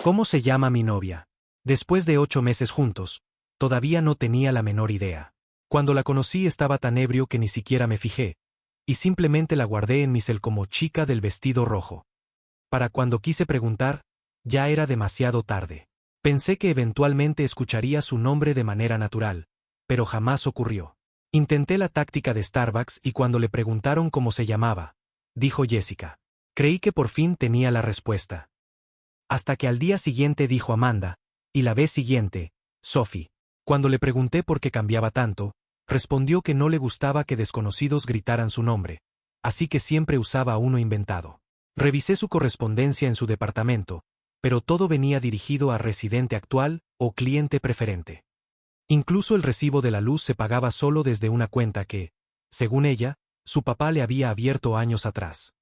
¿Cómo se llama mi novia? Después de 8 meses juntos, todavía no tenía la menor idea. Cuando la conocí estaba tan ebrio que ni siquiera me fijé, y simplemente la guardé en mi cel como chica del vestido rojo. Para cuando quise preguntar, ya era demasiado tarde. Pensé que eventualmente escucharía su nombre de manera natural, pero jamás ocurrió. Intenté la táctica de Starbucks y cuando le preguntaron cómo se llamaba, dijo Jessica. Creí que por fin tenía la respuesta. Hasta que al día siguiente dijo Amanda, y la vez siguiente, Sophie. Cuando le pregunté por qué cambiaba tanto, respondió que no le gustaba que desconocidos gritaran su nombre, así que siempre usaba uno inventado. Revisé su correspondencia en su departamento, pero todo venía dirigido a residente actual o cliente preferente. Incluso el recibo de la luz se pagaba solo desde una cuenta que, según ella, su papá le había abierto años atrás.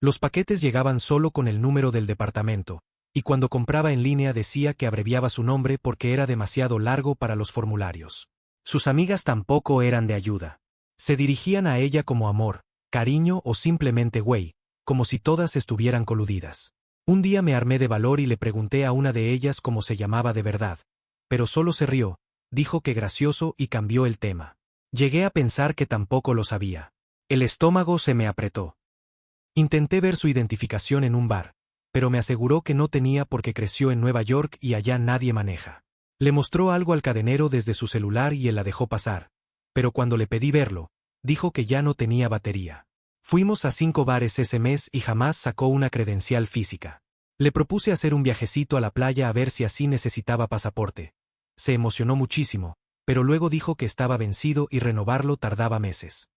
Los paquetes llegaban solo con el número del departamento, y cuando compraba en línea decía que abreviaba su nombre porque era demasiado largo para los formularios. Sus amigas tampoco eran de ayuda. Se dirigían a ella como amor, cariño o simplemente güey, como si todas estuvieran coludidas. Un día me armé de valor y le pregunté a una de ellas cómo se llamaba de verdad, pero solo se rió, dijo que gracioso y cambió el tema. Llegué a pensar que tampoco lo sabía. El estómago se me apretó. Intenté ver su identificación en un bar, pero me aseguró que no tenía porque creció en Nueva York y allá nadie maneja. Le mostró algo al cadenero desde su celular y él la dejó pasar, pero cuando le pedí verlo, dijo que ya no tenía batería. Fuimos a 5 bares ese mes y jamás sacó una credencial física. Le propuse hacer un viajecito a la playa a ver si así necesitaba pasaporte. Se emocionó muchísimo, pero luego dijo que estaba vencido y renovarlo tardaba meses.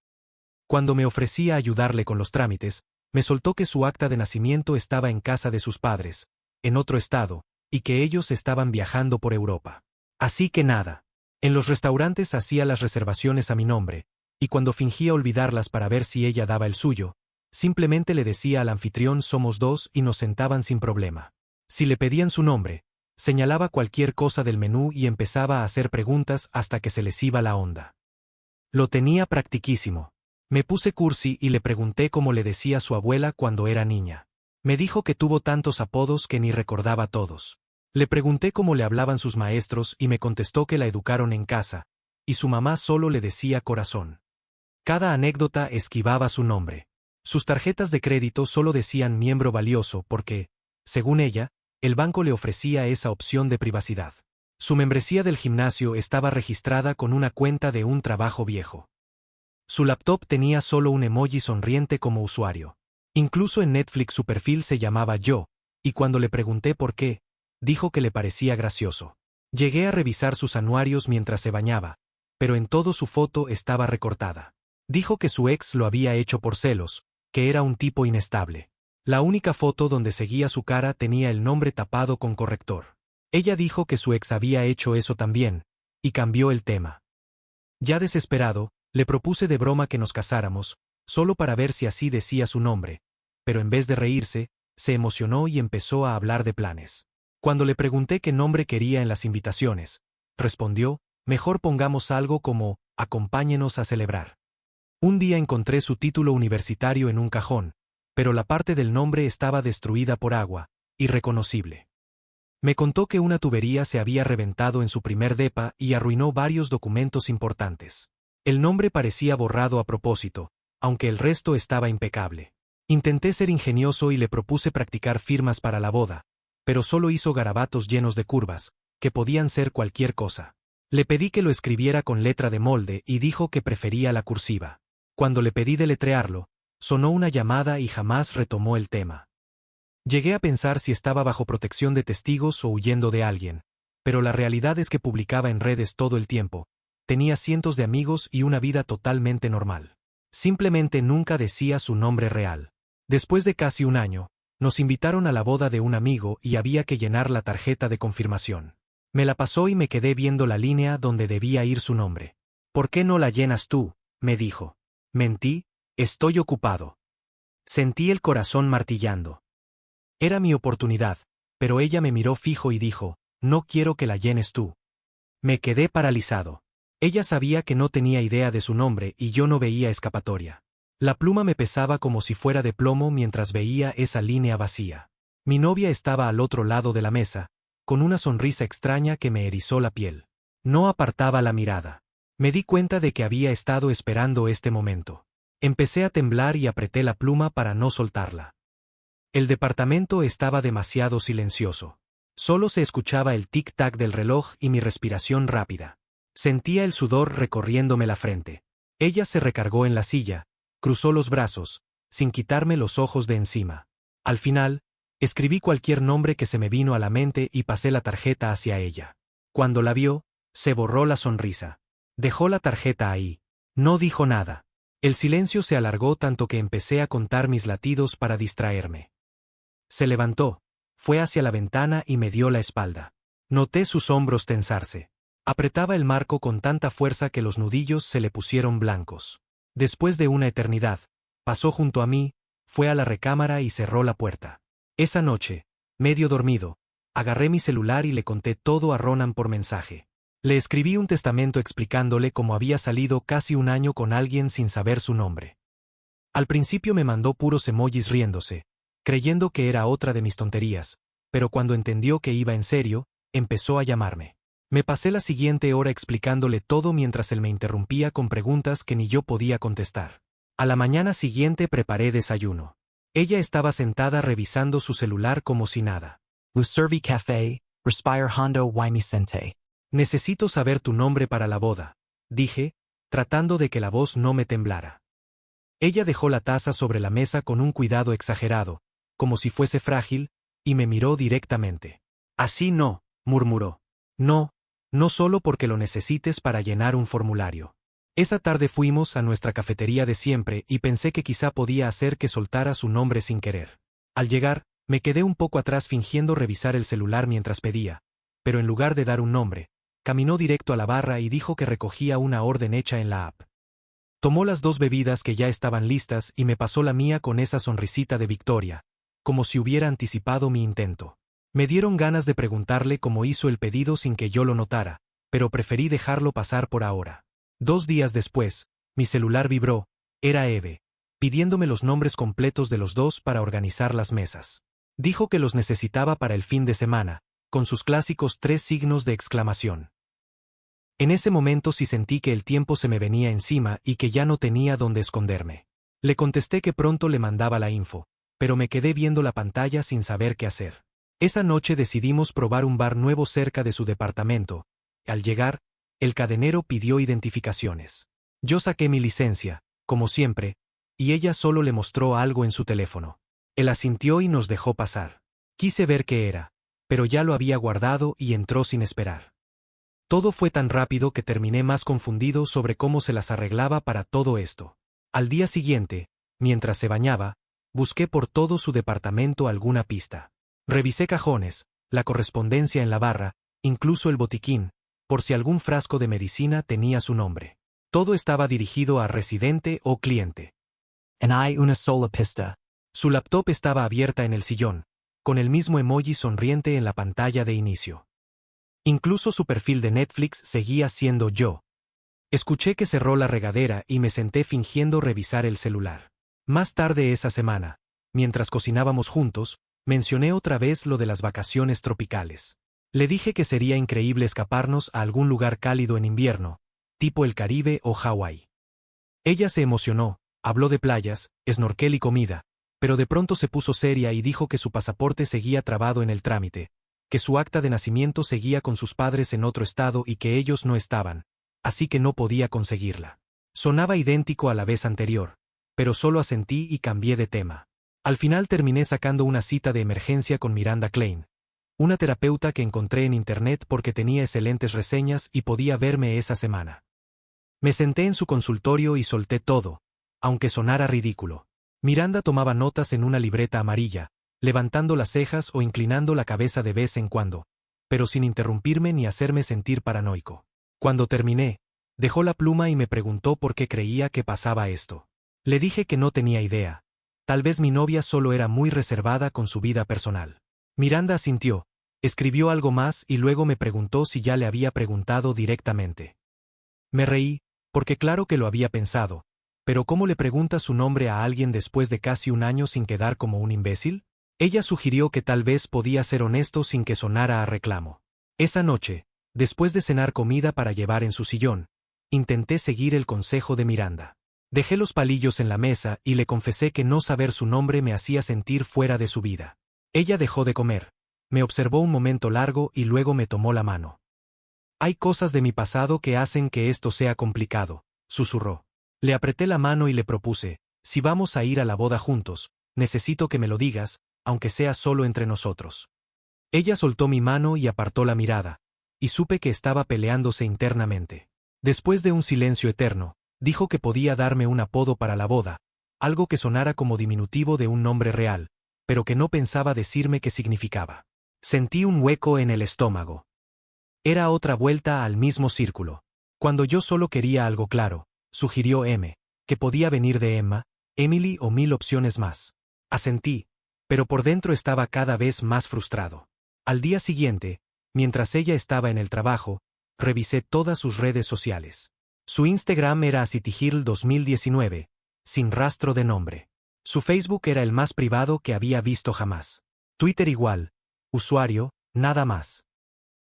Cuando me ofrecí a ayudarle con los trámites, me soltó que su acta de nacimiento estaba en casa de sus padres, en otro estado, y que ellos estaban viajando por Europa. Así que nada. En los restaurantes hacía las reservaciones a mi nombre, y cuando fingía olvidarlas para ver si ella daba el suyo, simplemente le decía al anfitrión somos dos y nos sentaban sin problema. Si le pedían su nombre, señalaba cualquier cosa del menú y empezaba a hacer preguntas hasta que se les iba la onda. Lo tenía practiquísimo. Me puse cursi y le pregunté cómo le decía su abuela cuando era niña. Me dijo que tuvo tantos apodos que ni recordaba todos. Le pregunté cómo le hablaban sus maestros y me contestó que la educaron en casa, y su mamá solo le decía corazón. Cada anécdota esquivaba su nombre. Sus tarjetas de crédito solo decían miembro valioso porque, según ella, el banco le ofrecía esa opción de privacidad. Su membresía del gimnasio estaba registrada con una cuenta de un trabajo viejo. Su laptop tenía solo un emoji sonriente como usuario. Incluso en Netflix su perfil se llamaba Yo, y cuando le pregunté por qué, dijo que le parecía gracioso. Llegué a revisar sus anuarios mientras se bañaba, pero en todo su foto estaba recortada. Dijo que su ex lo había hecho por celos, que era un tipo inestable. La única foto donde seguía su cara tenía el nombre tapado con corrector. Ella dijo que su ex había hecho eso también, y cambió el tema. Ya desesperado, le propuse de broma que nos casáramos, solo para ver si así decía su nombre, pero en vez de reírse, se emocionó y empezó a hablar de planes. Cuando le pregunté qué nombre quería en las invitaciones, respondió, mejor pongamos algo como, acompáñenos a celebrar. Un día encontré su título universitario en un cajón, pero la parte del nombre estaba destruida por agua, irreconocible. Me contó que una tubería se había reventado en su primer depa y arruinó varios documentos importantes. El nombre parecía borrado a propósito, aunque el resto estaba impecable. Intenté ser ingenioso y le propuse practicar firmas para la boda, pero solo hizo garabatos llenos de curvas, que podían ser cualquier cosa. Le pedí que lo escribiera con letra de molde y dijo que prefería la cursiva. Cuando le pedí deletrearlo, sonó una llamada y jamás retomó el tema. Llegué a pensar si estaba bajo protección de testigos o huyendo de alguien, pero la realidad es que publicaba en redes todo el tiempo. Tenía cientos de amigos y una vida totalmente normal. Simplemente nunca decía su nombre real. Después de casi un año, nos invitaron a la boda de un amigo y había que llenar la tarjeta de confirmación. Me la pasó y me quedé viendo la línea donde debía ir su nombre. ¿Por qué no la llenas tú?, me dijo. Mentí, estoy ocupado. Sentí el corazón martillando. Era mi oportunidad, pero ella me miró fijo y dijo, no quiero que la llenes tú. Me quedé paralizado. Ella sabía que no tenía idea de su nombre y yo no veía escapatoria. La pluma me pesaba como si fuera de plomo mientras veía esa línea vacía. Mi novia estaba al otro lado de la mesa, con una sonrisa extraña que me erizó la piel. No apartaba la mirada. Me di cuenta de que había estado esperando este momento. Empecé a temblar y apreté la pluma para no soltarla. El departamento estaba demasiado silencioso. Solo se escuchaba el tic-tac del reloj y mi respiración rápida. Sentía el sudor recorriéndome la frente. Ella se recargó en la silla, cruzó los brazos, sin quitarme los ojos de encima. Al final, escribí cualquier nombre que se me vino a la mente y pasé la tarjeta hacia ella. Cuando la vio, se borró la sonrisa. Dejó la tarjeta ahí. No dijo nada. El silencio se alargó tanto que empecé a contar mis latidos para distraerme. Se levantó, fue hacia la ventana y me dio la espalda. Noté sus hombros tensarse. Apretaba el marco con tanta fuerza que los nudillos se le pusieron blancos. Después de una eternidad, pasó junto a mí, fue a la recámara y cerró la puerta. Esa noche, medio dormido, agarré mi celular y le conté todo a Ronan por mensaje. Le escribí un testamento explicándole cómo había salido casi un año con alguien sin saber su nombre. Al principio me mandó puros emojis riéndose, creyendo que era otra de mis tonterías, pero cuando entendió que iba en serio, empezó a llamarme. Me pasé la siguiente hora explicándole todo mientras él me interrumpía con preguntas que ni yo podía contestar. A la mañana siguiente preparé desayuno. Ella estaba sentada revisando su celular como si nada. Lucervi Café, Respire Hondo Wymicente. Necesito saber tu nombre para la boda, dije, tratando de que la voz no me temblara. Ella dejó la taza sobre la mesa con un cuidado exagerado, como si fuese frágil, y me miró directamente. Así no, murmuró. No, no solo porque lo necesites para llenar un formulario. Esa tarde fuimos a nuestra cafetería de siempre y pensé que quizá podía hacer que soltara su nombre sin querer. Al llegar, me quedé un poco atrás fingiendo revisar el celular mientras pedía, pero en lugar de dar un nombre, caminó directo a la barra y dijo que recogía una orden hecha en la app. Tomó las 2 bebidas que ya estaban listas y me pasó la mía con esa sonrisita de victoria, como si hubiera anticipado mi intento. Me dieron ganas de preguntarle cómo hizo el pedido sin que yo lo notara, pero preferí dejarlo pasar por ahora. 2 días después, mi celular vibró, era Eve, pidiéndome los nombres completos de los dos para organizar las mesas. Dijo que los necesitaba para el fin de semana, con sus clásicos 3 signos de exclamación. En ese momento sí sentí que el tiempo se me venía encima y que ya no tenía dónde esconderme. Le contesté que pronto le mandaba la info, pero me quedé viendo la pantalla sin saber qué hacer. Esa noche decidimos probar un bar nuevo cerca de su departamento. Al llegar, el cadenero pidió identificaciones. Yo saqué mi licencia, como siempre, y ella solo le mostró algo en su teléfono. Él asintió y nos dejó pasar. Quise ver qué era, pero ya lo había guardado y entró sin esperar. Todo fue tan rápido que terminé más confundido sobre cómo se las arreglaba para todo esto. Al día siguiente, mientras se bañaba, busqué por todo su departamento alguna pista. Revisé cajones, la correspondencia en la barra, incluso el botiquín, por si algún frasco de medicina tenía su nombre. Todo estaba dirigido a residente o cliente. En hay una sola pista. Su laptop estaba abierta en el sillón, con el mismo emoji sonriente en la pantalla de inicio. Incluso su perfil de Netflix seguía siendo yo. Escuché que cerró la regadera y me senté fingiendo revisar el celular. Más tarde esa semana, mientras cocinábamos juntos, mencioné otra vez lo de las vacaciones tropicales. Le dije que sería increíble escaparnos a algún lugar cálido en invierno, tipo el Caribe o Hawái. Ella se emocionó, habló de playas, snorkel y comida, pero de pronto se puso seria y dijo que su pasaporte seguía trabado en el trámite, que su acta de nacimiento seguía con sus padres en otro estado y que ellos no estaban, así que no podía conseguirla. Sonaba idéntico a la vez anterior, pero solo asentí y cambié de tema. Al final terminé sacando una cita de emergencia con Miranda Klein, una terapeuta que encontré en internet porque tenía excelentes reseñas y podía verme esa semana. Me senté en su consultorio y solté todo, aunque sonara ridículo. Miranda tomaba notas en una libreta amarilla, levantando las cejas o inclinando la cabeza de vez en cuando, pero sin interrumpirme ni hacerme sentir paranoico. Cuando terminé, dejó la pluma y me preguntó por qué creía que pasaba esto. Le dije que no tenía idea. Tal vez mi novia solo era muy reservada con su vida personal. Miranda asintió, escribió algo más y luego me preguntó si ya le había preguntado directamente. Me reí, porque claro que lo había pensado, pero ¿cómo le preguntas su nombre a alguien después de casi un año sin quedar como un imbécil? Ella sugirió que tal vez podía ser honesto sin que sonara a reclamo. Esa noche, después de cenar comida para llevar en su sillón, intenté seguir el consejo de Miranda. Dejé los palillos en la mesa y le confesé que no saber su nombre me hacía sentir fuera de su vida. Ella dejó de comer, me observó un momento largo y luego me tomó la mano. Hay cosas de mi pasado que hacen que esto sea complicado, susurró. Le apreté la mano y le propuse, si vamos a ir a la boda juntos, necesito que me lo digas, aunque sea solo entre nosotros. Ella soltó mi mano y apartó la mirada, y supe que estaba peleándose internamente. Después de un silencio eterno, dijo que podía darme un apodo para la boda, algo que sonara como diminutivo de un nombre real, pero que no pensaba decirme qué significaba. Sentí un hueco en el estómago. Era otra vuelta al mismo círculo. Cuando yo solo quería algo claro, sugirió M, que podía venir de Emma, Emily o 1000 opciones más. Asentí, pero por dentro estaba cada vez más frustrado. Al día siguiente, mientras ella estaba en el trabajo, revisé todas sus redes sociales. Su Instagram era Citygirl 2019, sin rastro de nombre. Su Facebook era el más privado que había visto jamás. Twitter igual, usuario, nada más.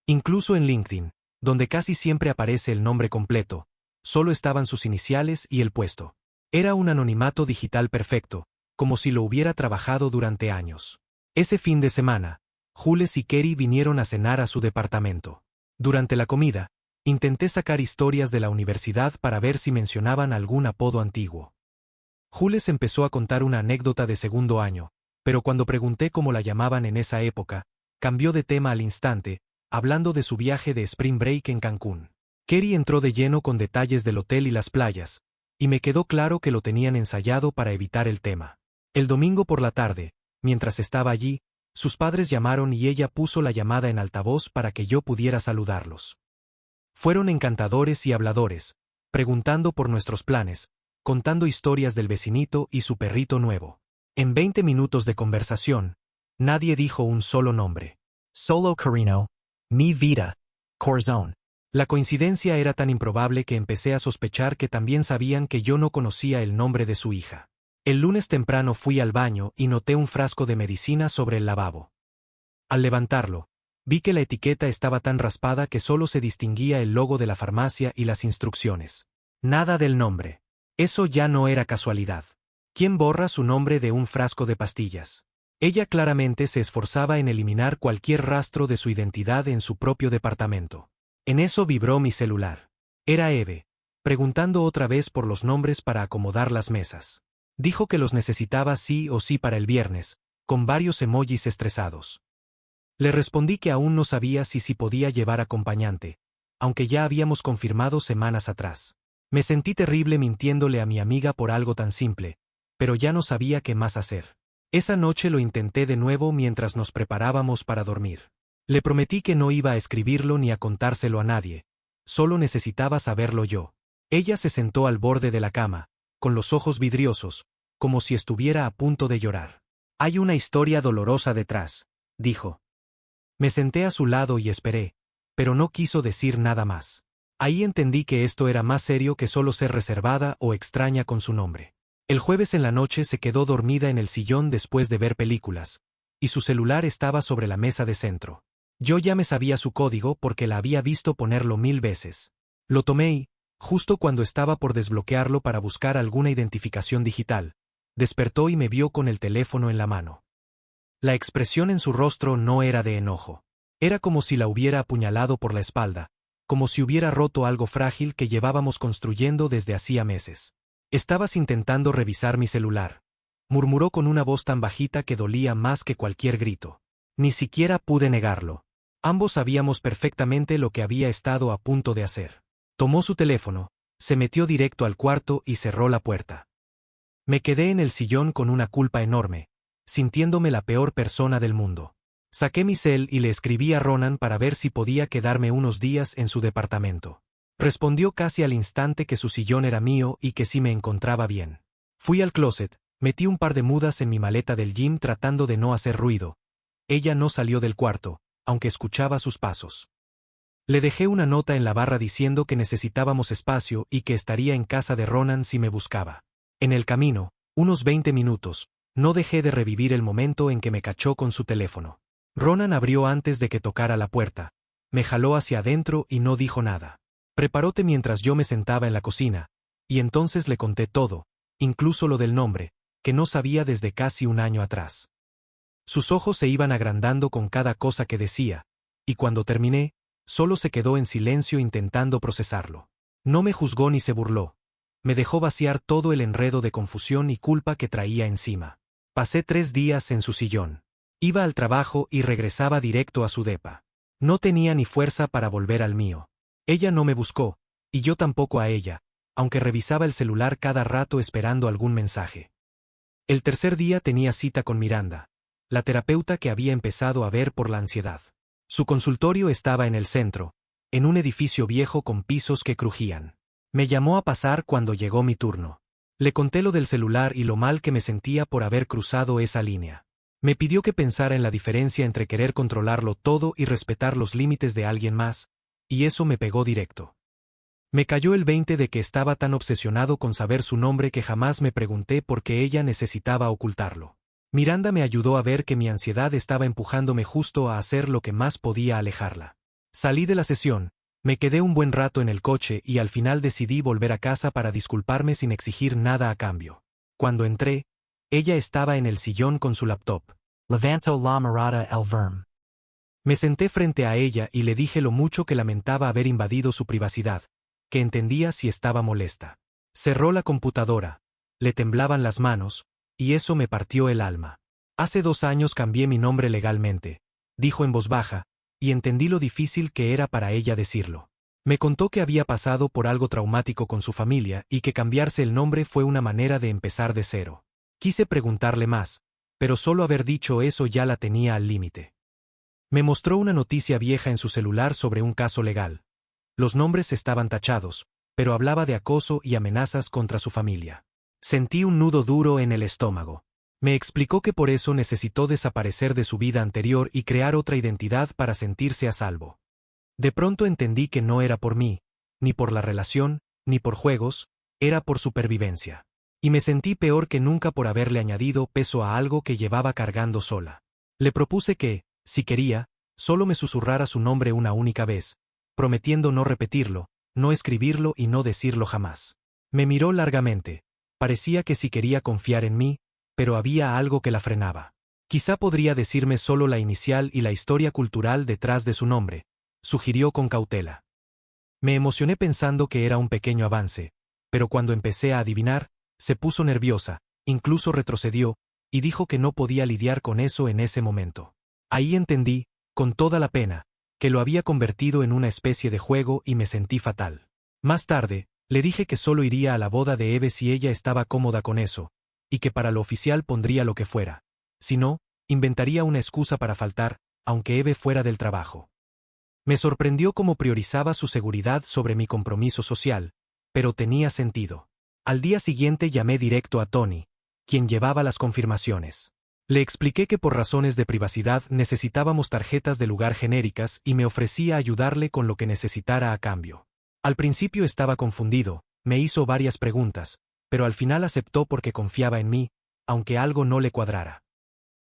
Incluso en LinkedIn, donde casi siempre aparece el nombre completo, solo estaban sus iniciales y el puesto. Era un anonimato digital perfecto, como si lo hubiera trabajado durante años. Ese fin de semana, Jules y Kerry vinieron a cenar a su departamento. Durante la comida, intenté sacar historias de la universidad para ver si mencionaban algún apodo antiguo. Jules empezó a contar una anécdota de segundo año, pero cuando pregunté cómo la llamaban en esa época, cambió de tema al instante, hablando de su viaje de Spring Break en Cancún. Kerry entró de lleno con detalles del hotel y las playas, y me quedó claro que lo tenían ensayado para evitar el tema. El domingo por la tarde, mientras estaba allí, sus padres llamaron y ella puso la llamada en altavoz para que yo pudiera saludarlos. Fueron encantadores y habladores, preguntando por nuestros planes, contando historias del vecinito y su perrito nuevo. En 20 minutos de conversación, nadie dijo un solo nombre. Solo Carino, mi vida, Corazón. La coincidencia era tan improbable que empecé a sospechar que también sabían que yo no conocía el nombre de su hija. El lunes temprano fui al baño y noté un frasco de medicina sobre el lavabo. Al levantarlo, vi que la etiqueta estaba tan raspada que solo se distinguía el logo de la farmacia y las instrucciones. Nada del nombre. Eso ya no era casualidad. ¿Quién borra su nombre de un frasco de pastillas? Ella claramente se esforzaba en eliminar cualquier rastro de su identidad en su propio departamento. En eso vibró mi celular. Era Eve, preguntando otra vez por los nombres para acomodar las mesas. Dijo que los necesitaba sí o sí para el viernes, con varios emojis estresados. Le respondí que aún no sabía si podía llevar acompañante, aunque ya habíamos confirmado semanas atrás. Me sentí terrible mintiéndole a mi amiga por algo tan simple, pero ya no sabía qué más hacer. Esa noche lo intenté de nuevo mientras nos preparábamos para dormir. Le prometí que no iba a escribirlo ni a contárselo a nadie, solo necesitaba saberlo yo. Ella se sentó al borde de la cama, con los ojos vidriosos, como si estuviera a punto de llorar. Hay una historia dolorosa detrás, dijo. Me senté a su lado y esperé, pero no quiso decir nada más. Ahí entendí que esto era más serio que solo ser reservada o extraña con su nombre. El jueves en la noche se quedó dormida en el sillón después de ver películas, y su celular estaba sobre la mesa de centro. Yo ya me sabía su código porque la había visto ponerlo 1000 veces. Lo tomé y, justo cuando estaba por desbloquearlo para buscar alguna identificación digital, despertó y me vio con el teléfono en la mano. La expresión en su rostro no era de enojo. Era como si la hubiera apuñalado por la espalda, como si hubiera roto algo frágil que llevábamos construyendo desde hacía meses. Estabas intentando revisar mi celular, murmuró con una voz tan bajita que dolía más que cualquier grito. Ni siquiera pude negarlo. Ambos sabíamos perfectamente lo que había estado a punto de hacer. Tomó su teléfono, se metió directo al cuarto y cerró la puerta. Me quedé en el sillón con una culpa enorme, sintiéndome la peor persona del mundo. Saqué mi cel y le escribí a Ronan para ver si podía quedarme unos días en su departamento. Respondió casi al instante que su sillón era mío y que sí me encontraba bien. Fui al closet, metí un par de mudas en mi maleta del gym tratando de no hacer ruido. Ella no salió del cuarto, aunque escuchaba sus pasos. Le dejé una nota en la barra diciendo que necesitábamos espacio y que estaría en casa de Ronan si me buscaba. En el camino, unos 20 minutos, No dejé de revivir el momento en que me cachó con su teléfono. Ronan abrió antes de que tocara la puerta. Me jaló hacia adentro y no dijo nada. Preparó té mientras yo me sentaba en la cocina, y entonces le conté todo, incluso lo del nombre, que no sabía desde casi un año atrás. Sus ojos se iban agrandando con cada cosa que decía, y cuando terminé, solo se quedó en silencio intentando procesarlo. No me juzgó ni se burló. Me dejó vaciar todo el enredo de confusión y culpa que traía encima. Pasé 3 días en su sillón. Iba al trabajo y regresaba directo a su depa. No tenía ni fuerza para volver al mío. Ella no me buscó, y yo tampoco a ella, aunque revisaba el celular cada rato esperando algún mensaje. El tercer día tenía cita con Miranda, la terapeuta que había empezado a ver por la ansiedad. Su consultorio estaba en el centro, en un edificio viejo con pisos que crujían. Me llamó a pasar cuando llegó mi turno. Le conté lo del celular y lo mal que me sentía por haber cruzado esa línea. Me pidió que pensara en la diferencia entre querer controlarlo todo y respetar los límites de alguien más, y eso me pegó directo. Me cayó el 20 de que estaba tan obsesionado con saber su nombre que jamás me pregunté por qué ella necesitaba ocultarlo. Miranda me ayudó a ver que mi ansiedad estaba empujándome justo a hacer lo que más podía alejarla. Salí de la sesión, me quedé un buen rato en el coche y al final decidí volver a casa para disculparme sin exigir nada a cambio. Cuando entré, ella estaba en el sillón con su laptop. Levanto la mirada el verme. Me senté frente a ella y le dije lo mucho que lamentaba haber invadido su privacidad, que entendía si estaba molesta. Cerró la computadora, le temblaban las manos, y eso me partió el alma. Hace 2 años cambié mi nombre legalmente, dijo en voz baja, y entendí lo difícil que era para ella decirlo. Me contó que había pasado por algo traumático con su familia y que cambiarse el nombre fue una manera de empezar de cero. Quise preguntarle más, pero solo haber dicho eso ya la tenía al límite. Me mostró una noticia vieja en su celular sobre un caso legal. Los nombres estaban tachados, pero hablaba de acoso y amenazas contra su familia. Sentí un nudo duro en el estómago. Me explicó que por eso necesitó desaparecer de su vida anterior y crear otra identidad para sentirse a salvo. De pronto entendí que no era por mí, ni por la relación, ni por juegos, era por supervivencia. Y me sentí peor que nunca por haberle añadido peso a algo que llevaba cargando sola. Le propuse que, si quería, solo me susurrara su nombre una única vez, prometiendo no repetirlo, no escribirlo y no decirlo jamás. Me miró largamente. Parecía que sí quería confiar en mí, pero había algo que la frenaba. Quizá podría decirme solo la inicial y la historia cultural detrás de su nombre, sugirió con cautela. Me emocioné pensando que era un pequeño avance, pero cuando empecé a adivinar, se puso nerviosa, incluso retrocedió, y dijo que no podía lidiar con eso en ese momento. Ahí entendí, con toda la pena, que lo había convertido en una especie de juego y me sentí fatal. Más tarde, le dije que solo iría a la boda de Eve si ella estaba cómoda con eso, y que para lo oficial pondría lo que fuera. Si no, inventaría una excusa para faltar, aunque Eve fuera del trabajo. Me sorprendió cómo priorizaba su seguridad sobre mi compromiso social, pero tenía sentido. Al día siguiente llamé directo a Tony, quien llevaba las confirmaciones. Le expliqué que por razones de privacidad necesitábamos tarjetas de lugar genéricas y me ofrecía ayudarle con lo que necesitara a cambio. Al principio estaba confundido, me hizo varias preguntas, pero al final aceptó porque confiaba en mí, aunque algo no le cuadrara.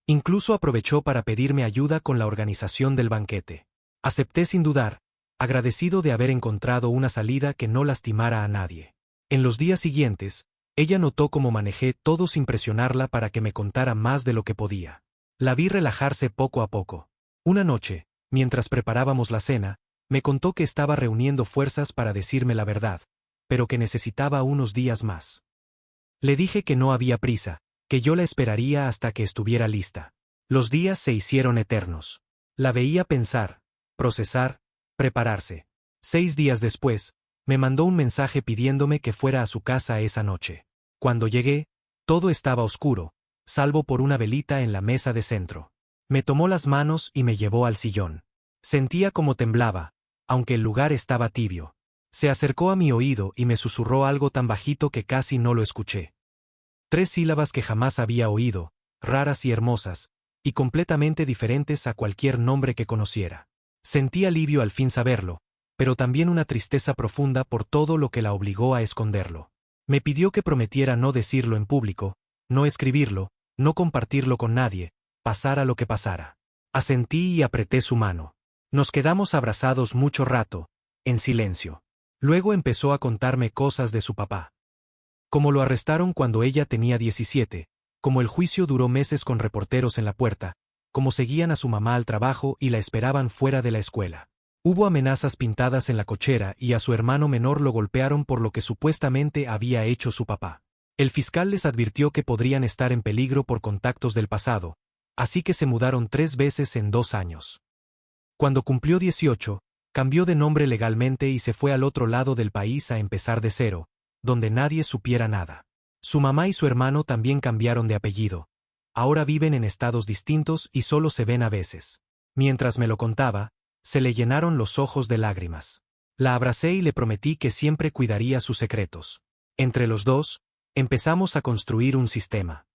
Incluso aprovechó para pedirme ayuda con la organización del banquete. Acepté sin dudar, agradecido de haber encontrado una salida que no lastimara a nadie. En los días siguientes, ella notó cómo manejé todo sin presionarla para que me contara más de lo que podía. La vi relajarse poco a poco. Una noche, mientras preparábamos la cena, me contó que estaba reuniendo fuerzas para decirme la verdad, pero que necesitaba unos días más. Le dije que no había prisa, que yo la esperaría hasta que estuviera lista. Los días se hicieron eternos. La veía pensar, procesar, prepararse. 6 días después, me mandó un mensaje pidiéndome que fuera a su casa esa noche. Cuando llegué, todo estaba oscuro, salvo por una velita en la mesa de centro. Me tomó las manos y me llevó al sillón. Sentía como temblaba, aunque el lugar estaba tibio. Se acercó a mi oído y me susurró algo tan bajito que casi no lo escuché. 3 sílabas que jamás había oído, raras y hermosas, y completamente diferentes a cualquier nombre que conociera. Sentí alivio al fin saberlo, pero también una tristeza profunda por todo lo que la obligó a esconderlo. Me pidió que prometiera no decirlo en público, no escribirlo, no compartirlo con nadie, pasara lo que pasara. Asentí y apreté su mano. Nos quedamos abrazados mucho rato, en silencio. Luego empezó a contarme cosas de su papá. Como lo arrestaron cuando ella tenía 17, como el juicio duró meses con reporteros en la puerta, como seguían a su mamá al trabajo y la esperaban fuera de la escuela. Hubo amenazas pintadas en la cochera y a su hermano menor lo golpearon por lo que supuestamente había hecho su papá. El fiscal les advirtió que podrían estar en peligro por contactos del pasado, así que se mudaron 3 veces en 2 años. Cuando cumplió 18, cambió de nombre legalmente y se fue al otro lado del país a empezar de cero, donde nadie supiera nada. Su mamá y su hermano también cambiaron de apellido. Ahora viven en estados distintos y solo se ven a veces. Mientras me lo contaba, se le llenaron los ojos de lágrimas. La abracé y le prometí que siempre cuidaría sus secretos. Entre los dos, empezamos a construir un sistema.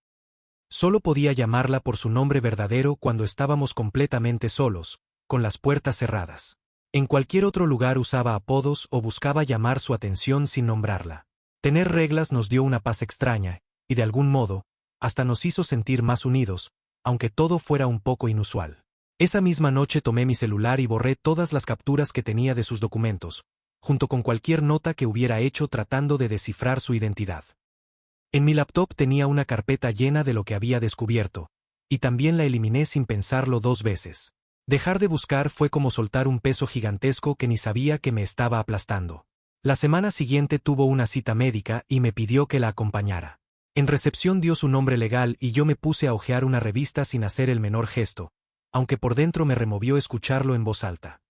Solo podía llamarla por su nombre verdadero cuando estábamos completamente solos, con las puertas cerradas. En cualquier otro lugar usaba apodos o buscaba llamar su atención sin nombrarla. Tener reglas nos dio una paz extraña, y de algún modo, hasta nos hizo sentir más unidos, aunque todo fuera un poco inusual. Esa misma noche tomé mi celular y borré todas las capturas que tenía de sus documentos, junto con cualquier nota que hubiera hecho tratando de descifrar su identidad. En mi laptop tenía una carpeta llena de lo que había descubierto, y también la eliminé sin pensarlo 2 veces. Dejar de buscar fue como soltar un peso gigantesco que ni sabía que me estaba aplastando. La semana siguiente tuvo una cita médica y me pidió que la acompañara. En recepción dio su nombre legal y yo me puse a hojear una revista sin hacer el menor gesto, aunque por dentro me removió escucharlo en voz alta.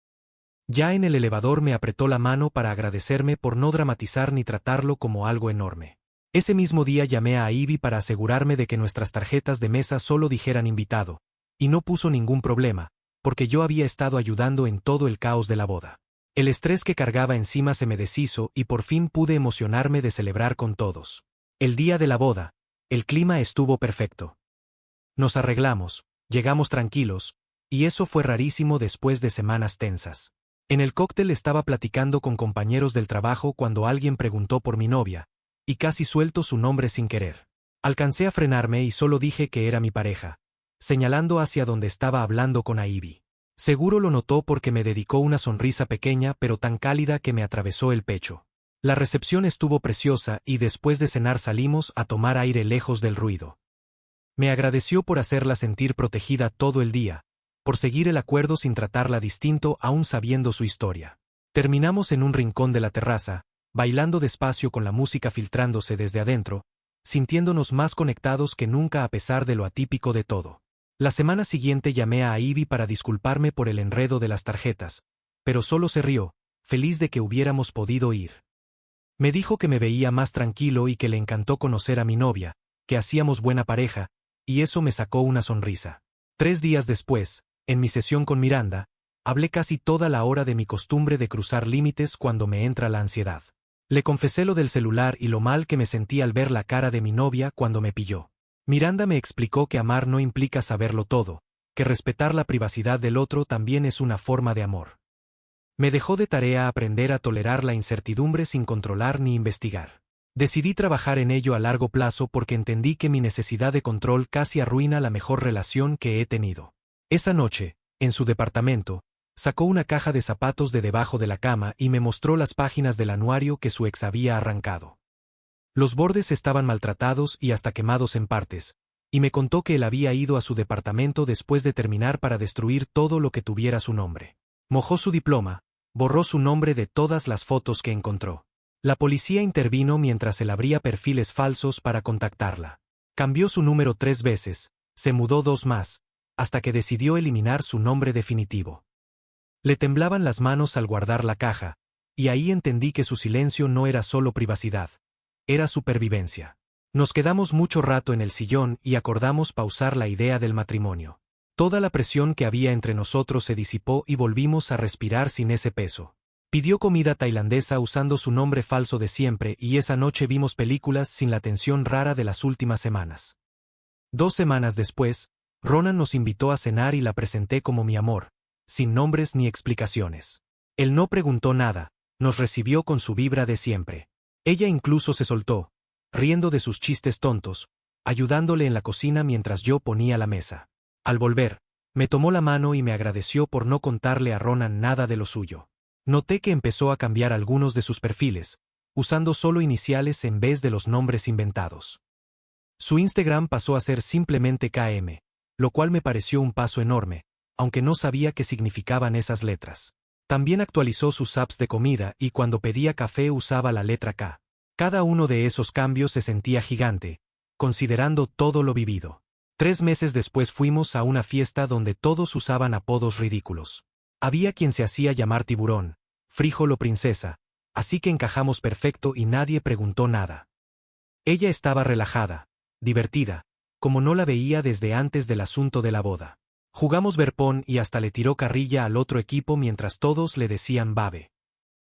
Ya en el elevador me apretó la mano para agradecerme por no dramatizar ni tratarlo como algo enorme. Ese mismo día llamé a Ivy para asegurarme de que nuestras tarjetas de mesa solo dijeran invitado, y no puso ningún problema, porque yo había estado ayudando en todo el caos de la boda. El estrés que cargaba encima se me deshizo y por fin pude emocionarme de celebrar con todos. El día de la boda, el clima estuvo perfecto. Nos arreglamos, llegamos tranquilos, y eso fue rarísimo después de semanas tensas. En el cóctel estaba platicando con compañeros del trabajo cuando alguien preguntó por mi novia, y casi suelto su nombre sin querer. Alcancé a frenarme y solo dije que era mi pareja, señalando hacia donde estaba hablando con Ivy. Seguro lo notó porque me dedicó una sonrisa pequeña pero tan cálida que me atravesó el pecho. La recepción estuvo preciosa y después de cenar salimos a tomar aire lejos del ruido. Me agradeció por hacerla sentir protegida todo el día, por seguir el acuerdo sin tratarla distinto aún sabiendo su historia. Terminamos en un rincón de la terraza, bailando despacio con la música filtrándose desde adentro, sintiéndonos más conectados que nunca a pesar de lo atípico de todo. La semana siguiente llamé a Ivy para disculparme por el enredo de las tarjetas, pero solo se rió, feliz de que hubiéramos podido ir. Me dijo que me veía más tranquilo y que le encantó conocer a mi novia, que hacíamos buena pareja, y eso me sacó una sonrisa. 3 días después, en mi sesión con Miranda, hablé casi toda la hora de mi costumbre de cruzar límites cuando me entra la ansiedad. Le confesé lo del celular y lo mal que me sentí al ver la cara de mi novia cuando me pilló. Miranda me explicó que amar no implica saberlo todo, que respetar la privacidad del otro también es una forma de amor. Me dejó de tarea aprender a tolerar la incertidumbre sin controlar ni investigar. Decidí trabajar en ello a largo plazo porque entendí que mi necesidad de control casi arruina la mejor relación que he tenido. Esa noche, en su departamento, sacó una caja de zapatos de debajo de la cama y me mostró las páginas del anuario que su ex había arrancado. Los bordes estaban maltratados y hasta quemados en partes, y me contó que él había ido a su departamento después de terminar para destruir todo lo que tuviera su nombre. Mojó su diploma, borró su nombre de todas las fotos que encontró. La policía intervino mientras él abría perfiles falsos para contactarla. Cambió su número 3 veces, se mudó 2 más, hasta que decidió eliminar su nombre definitivo. Le temblaban las manos al guardar la caja, y ahí entendí que su silencio no era solo privacidad. Era supervivencia. Nos quedamos mucho rato en el sillón y acordamos pausar la idea del matrimonio. Toda la presión que había entre nosotros se disipó y volvimos a respirar sin ese peso. Pidió comida tailandesa usando su nombre falso de siempre y esa noche vimos películas sin la tensión rara de las últimas semanas. 2 semanas después, Ronan nos invitó a cenar y la presenté como mi amor, sin nombres ni explicaciones. Él no preguntó nada, nos recibió con su vibra de siempre. Ella incluso se soltó, riendo de sus chistes tontos, ayudándole en la cocina mientras yo ponía la mesa. Al volver, me tomó la mano y me agradeció por no contarle a Ronan nada de lo suyo. Noté que empezó a cambiar algunos de sus perfiles, usando solo iniciales en vez de los nombres inventados. Su Instagram pasó a ser simplemente KM, lo cual me pareció un paso enorme, aunque no sabía qué significaban esas letras. También actualizó sus apps de comida y cuando pedía café usaba la letra K. Cada uno de esos cambios se sentía gigante, considerando todo lo vivido. 3 meses después fuimos a una fiesta donde todos usaban apodos ridículos. Había quien se hacía llamar Tiburón, Frijol o Princesa, así que encajamos perfecto y nadie preguntó nada. Ella estaba relajada, divertida, como no la veía desde antes del asunto de la boda. Jugamos verpón y hasta le tiró carrilla al otro equipo mientras todos le decían babe.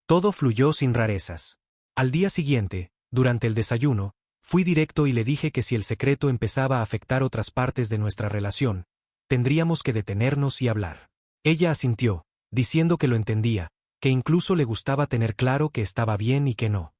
Todo fluyó sin rarezas. Al día siguiente, durante el desayuno, fui directo y le dije que si el secreto empezaba a afectar otras partes de nuestra relación, tendríamos que detenernos y hablar. Ella asintió, diciendo que lo entendía, que incluso le gustaba tener claro que estaba bien y que no.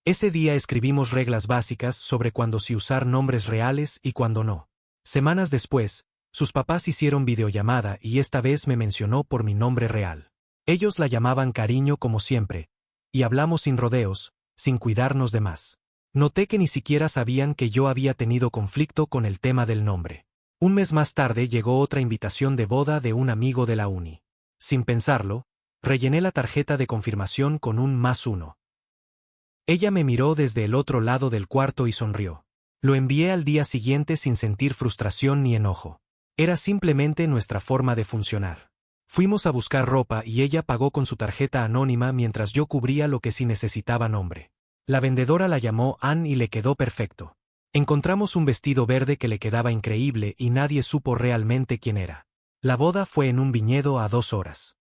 Ese día escribimos reglas básicas sobre cuándo sí usar nombres reales y cuándo no. Semanas después, sus papás hicieron videollamada y esta vez me mencionó por mi nombre real. Ellos la llamaban cariño como siempre, y hablamos sin rodeos, sin cuidarnos de más. Noté que ni siquiera sabían que yo había tenido conflicto con el tema del nombre. Un mes más tarde llegó otra invitación de boda de un amigo de la uni. Sin pensarlo, rellené la tarjeta de confirmación con un +1. Ella me miró desde el otro lado del cuarto y sonrió. Lo envié al día siguiente sin sentir frustración ni enojo. Era simplemente nuestra forma de funcionar. Fuimos a buscar ropa y ella pagó con su tarjeta anónima mientras yo cubría lo que sí necesitaba nombre. La vendedora la llamó Ann y le quedó perfecto. Encontramos un vestido verde que le quedaba increíble y nadie supo realmente quién era. La boda fue en un viñedo a 2 horas.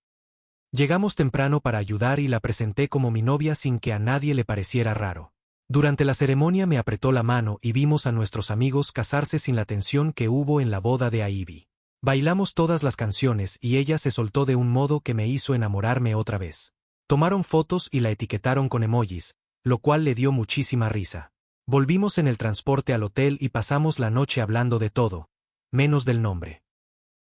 Llegamos temprano para ayudar y la presenté como mi novia sin que a nadie le pareciera raro. Durante la ceremonia me apretó la mano y vimos a nuestros amigos casarse sin la tensión que hubo en la boda de Ivy. Bailamos todas las canciones y ella se soltó de un modo que me hizo enamorarme otra vez. Tomaron fotos y la etiquetaron con emojis, lo cual le dio muchísima risa. Volvimos en el transporte al hotel y pasamos la noche hablando de todo, menos del nombre.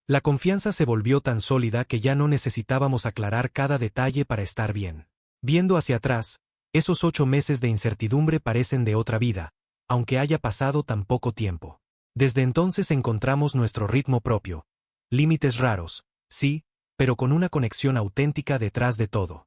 La confianza se volvió tan sólida que ya no necesitábamos aclarar cada detalle para estar bien. Viendo hacia atrás, esos 8 meses de incertidumbre parecen de otra vida, aunque haya pasado tan poco tiempo. Desde entonces encontramos nuestro ritmo propio. Límites raros, sí, pero con una conexión auténtica detrás de todo.